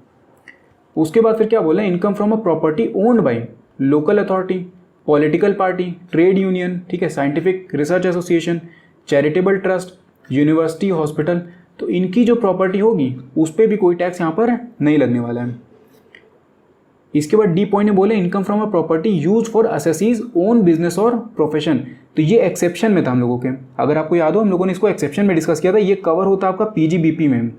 उसके बाद फिर क्या बोला, income from a property owned by local authority, political party, trade union, ठीक है, scientific research association, charitable trust, university, hospital. तो इनकी जो प्रॉपर्टी होगी उस पर भी कोई टैक्स यहाँ पर नहीं लगने वाला है। इसके बाद डी पॉइंट में बोले income from a property use for assessees own business or profession. तो ये एक्सेप्शन में था हम लोगों के, अगर आपको याद हो हम लोगों ने इसको एक्सेप्शन में डिस्कस किया था। ये कवर होता है आपका PGBP में,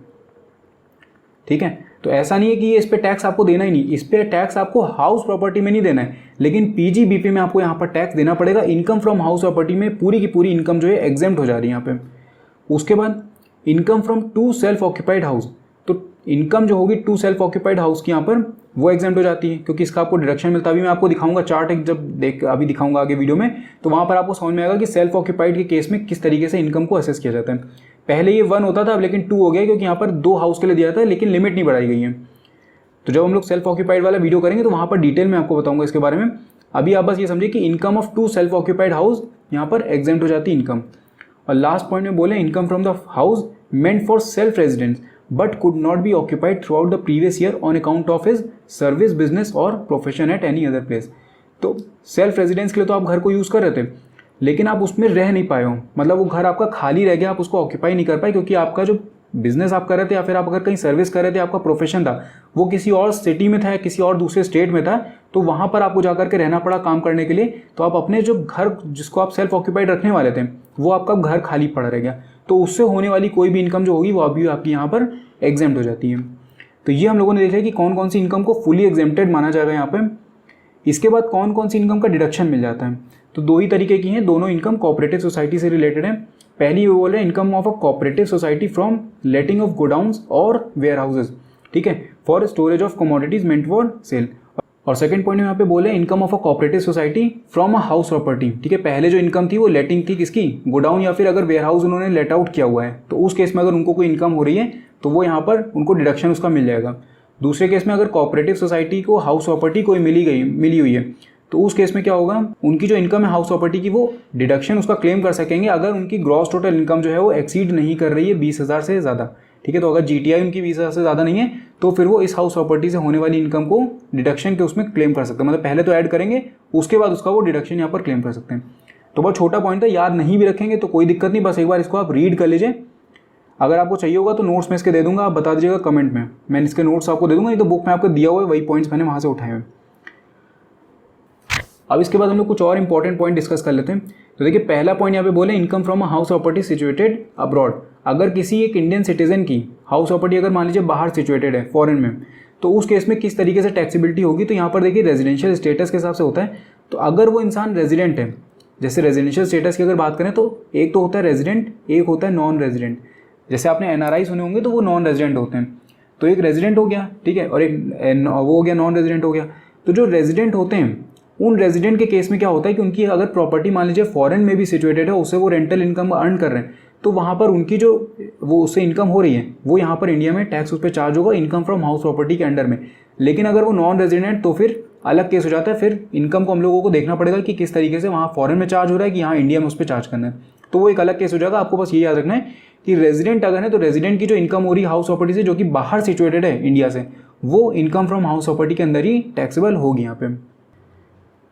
ठीक है। तो ऐसा नहीं है कि ये इस पर टैक्स आपको देना ही नहीं, इस पर टैक्स आपको हाउस प्रॉपर्टी में नहीं देना है, लेकिन PGBP में आपको यहाँ पर टैक्स देना पड़ेगा। इनकम फ्रॉम हाउस प्रॉपर्टी में पूरी की पूरी इनकम जो है एग्जेम्प्ट हो जा रही है यहाँ पे। उसके बाद income from two self occupied house. तो इनकम जो होगी टू सेल्फ ऑक्यूपाइड हाउस की यहाँ पर वो एग्जेम्प्ट हो जाती है, क्योंकि इसका आपको डिडक्शन मिलता है। अभी मैं आपको दिखाऊंगा चार्ट, एक जब अभी दिखाऊंगा आगे वीडियो में, तो वहाँ पर आपको समझ में आएगा कि सेल्फ ऑक्यूपाइड के केस में किस तरीके से इनकम को असेस किया जाता है। पहले ये 1 होता था, अब लेकिन 2 हो गया, क्योंकि यहाँ पर 2 हाउस के लिए दिया जाता है, लेकिन लिमिट नहीं बढ़ाई गई है। तो जब हम लोग सेल्फ ऑक्यूपाइड वाला वीडियो करेंगे तो वहाँ पर डिटेल में आपको बताऊंगा इसके बारे में। अभी आप बस ये समझिए कि income of 2 self occupied house यहाँ पर एग्जेम्प्ट हो जाती है इनकम। और लास्ट पॉइंट में बोले income from the house meant for self residence but could not be occupied throughout the previous year on account of his service, business or profession at any other place. तो सेल्फ रेजिडेंस के लिए तो आप घर को यूज़ कर रहे थे, लेकिन आप उसमें रह नहीं पाए हो, मतलब वो घर आपका खाली रह गया, आप उसको ऑक्यूपाई नहीं कर पाए, क्योंकि आपका जो बिजनेस आप कर रहे थे या फिर आप अगर कहीं सर्विस कर रहे थे, आपका प्रोफेशन था वो किसी और सिटी में था या किसी और दूसरे स्टेट में था, तो वहाँ पर आपको जाकर के रहना पड़ा काम करने के लिए। तो आप अपने जो घर जिसको आप सेल्फ ऑक्यूपाइड रखने वाले थे वो आपका घर खाली पड़ा रह गया, तो उससे होने वाली कोई भी इनकम जो होगी वो अभी आपकी यहाँ पर एग्जेम्प्ट हो जाती है। तो ये हम लोगों ने देखा कि कौन कौन सी इनकम को फुली एग्जेम्प्टेड माना जाएगा यहाँ पे। इसके बाद कौन कौन सी इनकम का डिडक्शन मिल जाता है, तो 2 ही तरीके की हैं, दोनों इनकम कोऑपरेटिव सोसाइटी से रिलेटेड है। पहली वो बोल रहे हैं income of a cooperative society from letting of godowns और वेयर हाउसेज, ठीक है, for storage of commodities meant for sale. और सेकंड पॉइंट में यहाँ पे बोले income of a cooperative society from a house property, ठीक है। पहले जो इनकम थी वो लेटिंग थी किसकी, गोडाउन या फिर अगर वेयर हाउस उन्होंने लेट आउट किया हुआ है, तो उस केस में अगर उनको कोई इनकम हो रही है तो वो यहाँ पर उनको डिडक्शन उसका मिल जाएगा। दूसरे केस में अगर कोऑपरेटिव सोसाइटी को हाउस प्रॉपर्टी कोई मिली हुई है, तो उस केस में क्या होगा, उनकी जो इनकम है हाउस प्रॉपर्टी की वो डिडक्शन उसका क्लेम कर सकेंगे अगर उनकी ग्रॉस टोटल इनकम जो है वो एक्सीड नहीं कर रही है 20,000 से ज़्यादा, ठीक है। तो अगर जीटीआई उनकी 20,000 से ज़्यादा नहीं है तो फिर वो इस हाउस प्रॉपर्टी से होने वाली इनकम को डिडक्शन के उसमें क्लेम कर सकते हैं, मतलब पहले तो ऐड करेंगे उसके बाद उसका वो डिडक्शन यहाँ पर क्लेम कर सकते हैं। तो बहुत छोटा पॉइंट है, याद नहीं भी रखेंगे तो कोई दिक्कत नहीं, बस एक बार इसको आप रीड कर लीजिए। अगर आपको चाहिए होगा तो नोट्स में इसके दे दूंगा, आप बता दीजिएगा कमेंट में, मैं इसके नोट्स आपको दे दूंगा, नहीं तो बुक में आपको दिया हुआ है वही पॉइंट्स मैंने वहाँ से उठाए हुए। अब इसके बाद हम लोग कुछ और इंपॉर्टेंट पॉइंट डिस्कस कर लेते हैं। तो देखिए पहला पॉइंट यहाँ पे बोले income from a house property situated abroad. अगर किसी एक इंडियन सिटीजन की हाउस प्रॉपर्टी अगर मान लीजिए बाहर सिचुएटेड है फॉरेन में, तो उस केस में किस तरीके से टैक्सेबिलिटी होगी, तो यहाँ पर देखिए रेजिडेंशियल स्टेटस के हिसाब से होता है। तो अगर वो इंसान रेजिडेंट है, जैसे रेजिडेंशियल स्टेटस की अगर बात करें तो एक तो होता है रेजिडेंट, एक होता है नॉन रेजिडेंट। जैसे आपने एनआरआई सुने होंगे तो वो नॉन रेजिडेंट होते हैं, तो एक रेजिडेंट हो गया, ठीक है, और एक वो हो गया नॉन रेजिडेंट हो गया। तो जो रेजिडेंट होते हैं उन रेजिडेंट के केस में क्या होता है कि उनकी अगर प्रॉपर्टी मान लीजिए फॉरेन में भी सिचुएटेड है, उससे वो रेंटल इनकम अर्न कर रहे हैं, तो वहाँ पर उनकी जो वो उससे इनकम हो रही है वो यहाँ पर इंडिया में टैक्स उस पर चार्ज होगा इनकम फ्रॉम हाउस प्रॉपर्टी के अंडर में। लेकिन अगर वो नॉन रेजिडेंट तो फिर अलग केस हो जाता है, फिर इनकम को हम लोगों को देखना पड़ेगा कि किस तरीके से वहाँ फॉरेन में चार्ज हो रहा है कि यहाँ इंडिया में उस पर चार्ज करना है, तो वो एक अलग केस हो जाएगा। आपको बस ये याद रखना है कि रेजिडेंट अगर है तो रेजिडेंट की जो इनकम हो रही है हाउस प्रॉपर्टी से जो कि बाहर सिचुएटेड है इंडिया से, वो इनकम फ्रॉम हाउस प्रॉपर्टी के अंदर ही टैक्सेबल होगी यहाँ पे।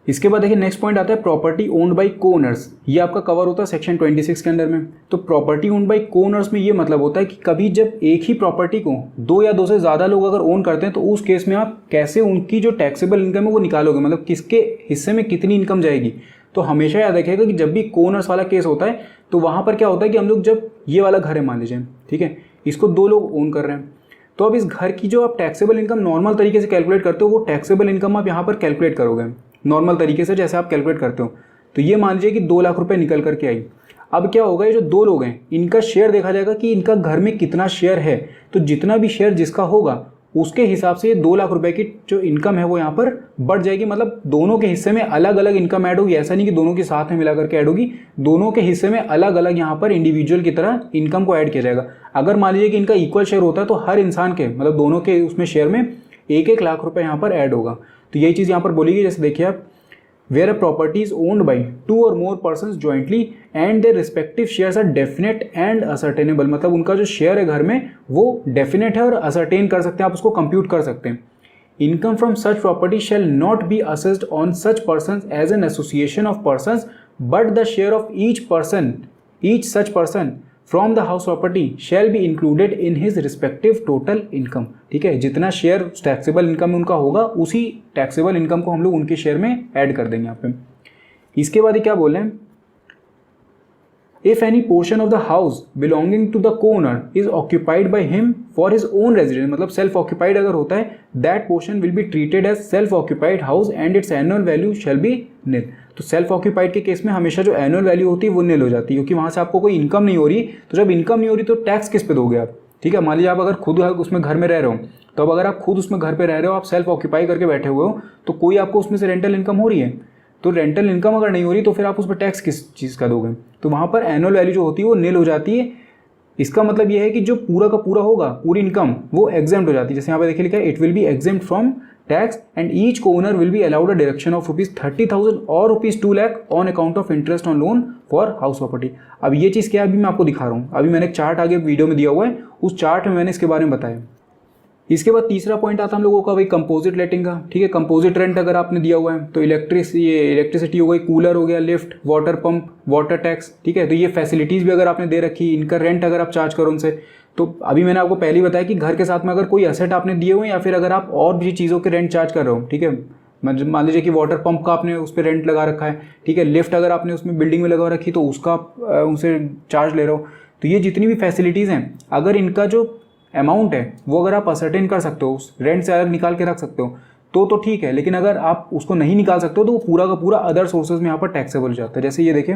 इसके बाद देखिए नेक्स्ट पॉइंट आता है प्रॉपर्टी ओन्ड बाय को-ओनर्स। ये आपका कवर होता है सेक्शन 26 के अंडर में। तो प्रॉपर्टी ओन्ड बाय को-ओनर्स में ये मतलब होता है कि कभी जब एक ही प्रॉपर्टी को 2 या 2 से ज़्यादा लोग अगर ओन करते हैं तो उस केस में आप कैसे उनकी जो टैक्सेबल इनकम है वो निकालोगे, मतलब किसके हिस्से में कितनी इनकम जाएगी। तो हमेशा याद रखिएगा कि जब भी को-ओनर्स वाला केस होता है तो वहाँ पर क्या होता है कि हम लोग जब ये वाला घर है मान लीजिए, ठीक है, इसको 2 लोग ओन कर रहे हैं, तो अब इस घर की जो आप टैक्सेबल इनकम नॉर्मल तरीके से कैलकुलेट करते हो वो टैक्सेबल इनकम आप यहाँ पर कैलकुलेट करोगे नॉर्मल तरीके से जैसे आप कैलकुलेट करते हो। तो ये मान लीजिए कि 2 लाख रुपए निकल करके आई। अब क्या होगा, ये जो 2 लोग हैं इनका शेयर देखा जाएगा कि इनका घर में कितना शेयर है, तो जितना भी शेयर जिसका होगा उसके हिसाब से 2 लाख रुपए की जो इनकम है वो यहाँ पर बढ़ जाएगी। मतलब दोनों के हिस्से में अलग अलग इनकम ऐड होगी, ऐसा नहीं कि दोनों के साथ में मिला करके ऐड होगी, दोनों के हिस्से में अलग अलग यहाँ पर इंडिविजुअल की तरह इनकम को ऐड किया जाएगा। अगर मान लीजिए कि इनका इक्वल शेयर होता है तो हर इंसान के मतलब दोनों के उसमें शेयर में 1-1 लाख रुपए यहाँ पर ऐड होगा। तो यही चीज़ यहाँ पर बोलेगी, जैसे देखिए आप where a property is owned by 2 or more persons jointly and their respective shares are definite and ascertainable, मतलब उनका जो शेयर है घर में वो डेफिनेट है और असरटेन कर सकते हैं, आप उसको कंप्यूट कर सकते हैं। Income from such property shall not be assessed on such persons as an association of persons but the share of each such person from the house property shall be included in his respective total income, ठीक है। जितना शेयर टैक्सेबल इनकम उनका होगा उसी टैक्सेबल इनकम को हम लोग उनके शेयर में ऐड कर देंगे यहाँ पे। इसके बाद क्या बोल रहे हैं, if any portion of the house belonging to the co-owner is occupied by him for his own residence, मतलब सेल्फ ऑक्यूपाइड अगर होता है, that portion will be treated as self occupied house and its annual value shall be nil. तो सेल्फ ऑक्यूपाइड के केस में हमेशा जो एनुअल वैल्यू होती है वो निल हो जाती है, क्योंकि वहाँ से आपको कोई इनकम नहीं हो रही। तो जब इनकम नहीं हो रही तो टैक्स किस पे दोगे आप, ठीक है। मान लीजिए आप अगर खुद उसमें घर में रह रहे हो तो अब अगर आप खुद उसमें घर पे रह रहे हो, आप सेल्फ ऑक्यूपाई करके बैठे हुए हो, तो कोई आपको उसमें से रेंटल इनकम हो रही है, तो रेंटल इनकम अगर नहीं हो रही तो फिर आप उस पर टैक्स किस चीज़ का दोगे? तो वहाँ पर एनुअल वैल्यू जो होती है वो नील हो जाती है। इसका मतलब ये है कि जो पूरा का पूरा होगा, पूरी इनकम वो एग्जेम्प्ट हो जाती है। जैसे यहाँ पे देखिए लिखा है, it will be exempt from tax and each co-owner will be allowed a deduction of ₹30,000 or ₹2 lakh on account of interest on loan for house property. अब ये चीज़ क्या है, अभी मैं आपको दिखा रहा हूँ। अभी मैंने एक चार्ट आगे वीडियो में दिया हुआ है, उस चार्ट में मैंने इसके बारे में बताया। इसके बाद तीसरा पॉइंट आता है हम लोगों का भाई कंपोजिट रेटिंग का। ठीक है, कंपोजिट रेंट अगर आपने दिया हुआ है तो इलेक्ट्रिसिटी हो गई, कूलर हो गया, lift, water pump, water tax. ठीक है, तो ये फैसिलिटीज़ भी अगर आपने दे रखी, इनका रेंट अगर आप चार्ज करो उनसे, तो अभी मैंने आपको पहले ही बताया कि घर के साथ में अगर कोई एसेट आपने दिए हुए हैं या फिर अगर आप और भी चीज़ों के रेंट चार्ज कर रहे हो, ठीक है, मान लीजिए कि वाटर पंप का आपने उस पर रेंट लगा रखा है, ठीक है, लिफ्ट अगर आपने उसमें बिल्डिंग में लगा रखी तो उसका आप उनसे चार्ज ले रहे हो, तो ये जितनी भी फैसिलिटीज़ हैं अगर इनका जो अमाउंट है वो अगर आप असर्टेन कर सकते हो, उस रेंट से अलग निकाल के रख सकते हो तो ठीक है। लेकिन अगर आप उसको नहीं निकाल सकते हो तो वो पूरा का पूरा अदर सोर्सेज में यहाँ पर टैक्सेबल हो जाता है। जैसे ये देखें,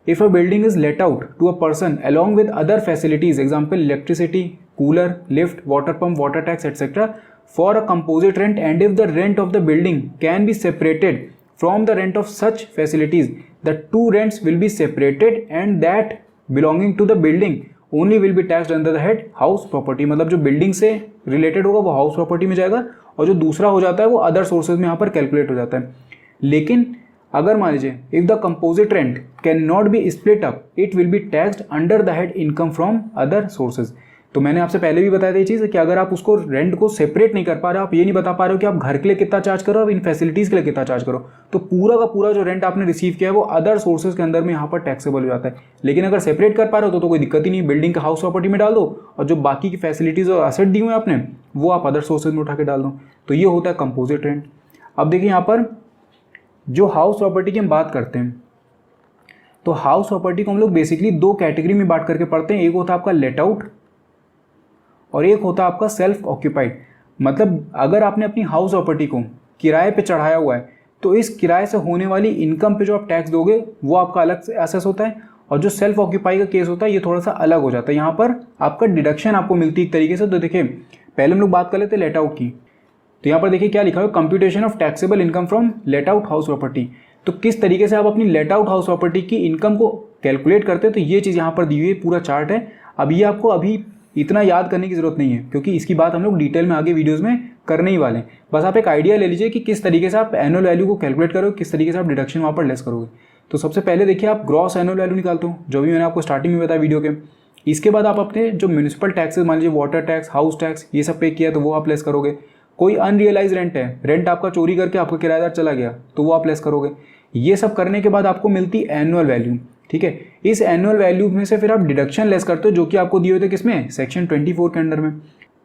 if a building is let out to a person along with other facilities, example electricity, cooler, lift, water pump, water tax etcetera, for a composite rent and if the rent of the building can be separated from the rent of such facilities, the two rents will be separated and that belonging to the building only will be taxed under the head house property. मतलब जो बिल्डिंग से रिलेटेड होगा वो हाउस प्रॉपर्टी में जाएगा और जो दूसरा हो जाता है वो अदर सोर्सेज में यहाँ पर कैलकुलेट हो जाता है। लेकिन अगर मान लीजिए if the composite rent can not be split up, it will be taxed under the head income from other sources. तो मैंने आपसे पहले भी बताया था ये चीज़ कि अगर आप उसको रेंट को सेपरेट नहीं कर पा रहे हो, आप ये नहीं बता पा रहे हो कि आप घर के लिए कितना चार्ज करो, आप इन फैसिलिटीज़ के लिए कितना चार्ज करो, तो पूरा का पूरा जो रेंट आपने रिसीव किया है वो अदर सोर्सेज के अंदर में यहाँ पर टैक्सेबल हो जाता है। लेकिन अगर सेपरेट कर पा रहे हो तो कोई दिक्कत ही नहीं, बिल्डिंग का हाउस प्रॉपर्टी में डाल दो और जो बाकी की फैसिलिटीज़ और असेट दी हुए हैं आपने वो आप अदर सोर्सेज में उठा के डाल दो। तो ये होता है कंपोजिट रेंट। अब देखिए यहाँ पर जो हाउस प्रॉपर्टी की हम बात करते हैं, तो हाउस प्रॉपर्टी को हम लोग बेसिकली दो कैटेगरी में बांट करके पढ़ते हैं। एक होता है आपका लेट आउट और एक होता है आपका सेल्फ ऑक्यूपाइड। मतलब अगर आपने अपनी हाउस प्रॉपर्टी को किराए पे चढ़ाया हुआ है तो इस किराए से होने वाली इनकम पे जो आप टैक्स दोगे वो आपका अलग से असेस होता है, और जो सेल्फ ऑक्यूपाई का केस होता है ये थोड़ा सा अलग हो जाता है। यहाँ पर आपका डिडक्शन आपको मिलती है एक तरीके से। तो देखिए पहले हम लोग बात कर लेते हैं लेट आउट की। तो यहाँ पर देखिए क्या लिखा है, computation of taxable income from let out house property. तो किस तरीके से आप अपनी लेट आउट हाउस प्रॉपर्टी की इनकम को कैलकुलेट करते हैं, तो ये चीज़ यहाँ पर दी हुई है, पूरा चार्ट है। अब ये आपको अभी इतना याद करने की ज़रूरत नहीं है क्योंकि इसकी बात हम लोग डिटेल में आगे वीडियोज़ में करने ही वाले हैं। बस आप एक आइडिया ले लीजिए कि किस तरीके से आप एनुअल वैल्यू को कैलकुलेट करोगे, किस तरीके से आप डिडक्शन वहाँ पर लेस करोगे। तो सबसे पहले देखिए आप ग्रॉस एनुअल वैल्यू निकालते हो, जो भी मैंने आपको स्टार्टिंग में बताया वीडियो के। इसके बाद आप अपने जो म्यूनिसिपल टैक्सेस, मान लीजिए वाटर टैक्स, हाउस टैक्स, ये सब पे किया तो वो आप लेस करोगे। कोई अनरियलाइज रेंट है, रेंट आपका चोरी करके आपका किराएदार चला गया तो वो आप लेस करोगे। ये सब करने के बाद आपको मिलती एनुअल वैल्यू। ठीक है, इस एनुअल वैल्यू में से फिर आप डिडक्शन लेस करते हो जो कि आपको दिए हुए थे किसमें, सेक्शन 24 के अंडर में,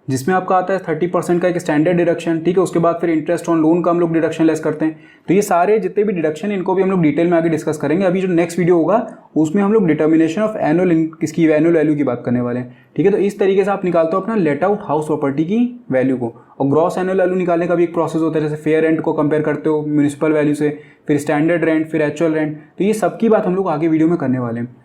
जिसमें आपका आता है 30% का एक स्टैंडर्ड डिडक्शन। ठीक है, उसके बाद फिर इंटरेस्ट ऑन लोन का हम लोग डिडक्शन लेस करते हैं। तो ये सारे जितने भी डिडक्शन इनको भी हम लोग डिटेल में आगे डिस्कस करेंगे। अभी जो नेक्स्ट वीडियो होगा उसमें हम लोग डिटर्मिनेशन ऑफ इसकी एनुअल वैल्यू की बात करने वाले हैं। ठीक है, तो इस तरीके से आप निकालते हो अपना लेट आउट हाउस प्रॉपर्टी की वैल्यू को। और ग्रॉस एनुअल वैल्यू निकालने का भी एक प्रोसेस होता है, जैसे फेयर रेंट को कंपेयर करते हो म्यूनिसिपल वैल्यू से, फिर स्टैंडर्ड रेंट, फिर एक्चुअल रेंट। तो ये सबकी बात हम लोग आगे वीडियो में करने वाले हैं।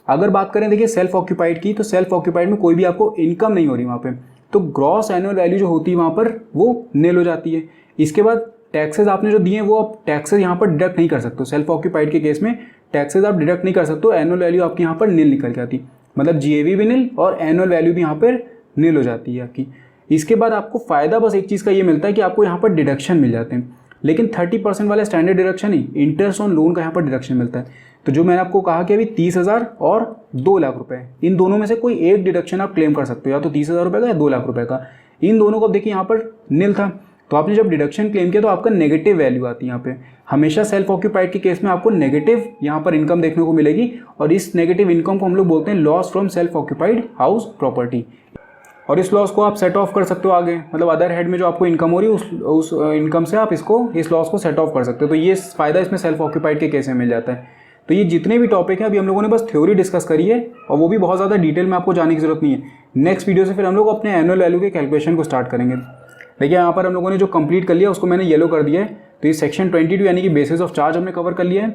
अगर बात करें देखिए सेल्फ ऑक्यूपाइड की, तो सेल्फ ऑक्यूपाइड में कोई भी आपको इनकम नहीं हो रही वहाँ पे, तो ग्रॉस एनुअल वैल्यू जो होती है वहाँ पर वो नील हो जाती है। इसके बाद टैक्सेस आपने जो दिए हैं वो आप टैक्सेस यहाँ पर डिडक्ट नहीं कर सकते। सेल्फ ऑक्यूपाइड के केस में टैक्सेस आप डिडक्ट नहीं कर सकते, एनुअल वैल्यू आपकी यहाँ पर नील निकल के आती, मतलब जीएवी भी नील और एनुअल वैल्यू भी यहाँ पर नील हो जाती है आपकी। इसके बाद आपको फ़ायदा बस एक चीज़ का ये मिलता है कि आपको यहाँ पर डिडक्शन मिल जाते हैं, लेकिन 30% वाले standard deduction he, interest on loan का यहाँ पर डिडक्शन मिलता है। तो जो मैंने आपको कहा कि अभी 30,000 और 2 लाख रुपए, इन दोनों में से कोई एक डिडक्शन आप क्लेम कर सकते हो, या तो 30,000 रुपये का या 2 लाख रुपए का। इन दोनों को देखिए यहाँ पर नील था, तो आपने जब डिडक्शन क्लेम किया तो आपका नेगेटिव वैल्यू आती है यहाँ पे। हमेशा सेल्फ ऑक्यूपाइड के केस में आपको नेगेटिव यहाँ पर इनकम देखने को मिलेगी, और इस नेगेटिव इनकम को हम लोग बोलते हैं loss from self occupied house property. और इस लॉस को आप सेट ऑफ कर सकते हो आगे, मतलब अदर हेड में जो आपको इनकम हो रही है उस इनकम से आप इस लॉस को सेट ऑफ कर सकते हो। तो ये फ़ायदा इसमें सेल्फ ऑक्यूपाइड के केस में मिल जाता है। तो ये जितने भी टॉपिक हैं अभी हम लोगों ने बस थ्योरी डिस्कस करी है, और वो भी बहुत ज़्यादा डिटेल में आपको जाने की जरूरत नहीं है। नेक्स्ट वीडियो से फिर हम लोग अपने एनुअल वैल्यू के कैलकुलेशन को स्टार्ट करेंगे। देखिए यहाँ पर हम लोगों ने जो कंप्लीट कर लिया उसको मैंने येलो कर दिया है। तो ये सेक्शन 22 यानी कि बेसिस ऑफ चार्ज हमने कवर कर लिया है।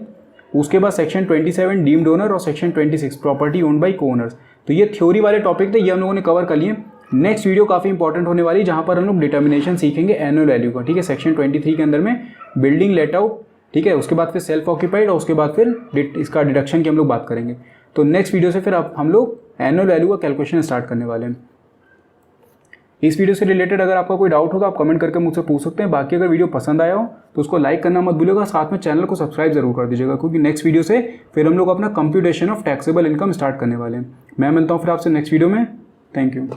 उसके बाद सेक्शन 27 डीम्ड ओनर और सेक्शन 26 प्रॉपर्टी ओन्ड बाई को-ओनर्स। तो ये थ्योरी वाले टॉपिक थे, ये हम लोगों ने कवर कर लिए। नेक्स्ट वीडियो काफ़ी इंपॉर्टेंट होने वाली, जहाँ पर हम लोग डिटर्मिनेशन सीखेंगे एनुअल वैल्यू का, ठीक है, सेक्शन 23 के अंदर में बिल्डिंग लेट आउट, ठीक है, उसके बाद फिर सेल्फ ऑक्यूपाइड और उसके बाद फिर इसका डिडक्शन की हम लोग बात करेंगे। तो नेक्स्ट वीडियो से फिर अब हम लोग एनुअल वैल्यू का कैलकुलेशन स्टार्ट करने वाले हैं। इस वीडियो से रिलेटेड अगर आपका कोई डाउट हो तो आप कमेंट करके मुझसे पूछ सकते हैं। बाकी अगर वीडियो पसंद आया हो तो उसको लाइक करना मत भूलिएगा, साथ में चैनल को सब्सक्राइब जरूर कर दीजिएगा, क्योंकि नेक्स्ट वीडियो से फिर हम लोग अपना computation of taxable income start करने वाले हैं। मैं मिलता हूँ फिर आपसे नेक्स्ट वीडियो में। Thank you.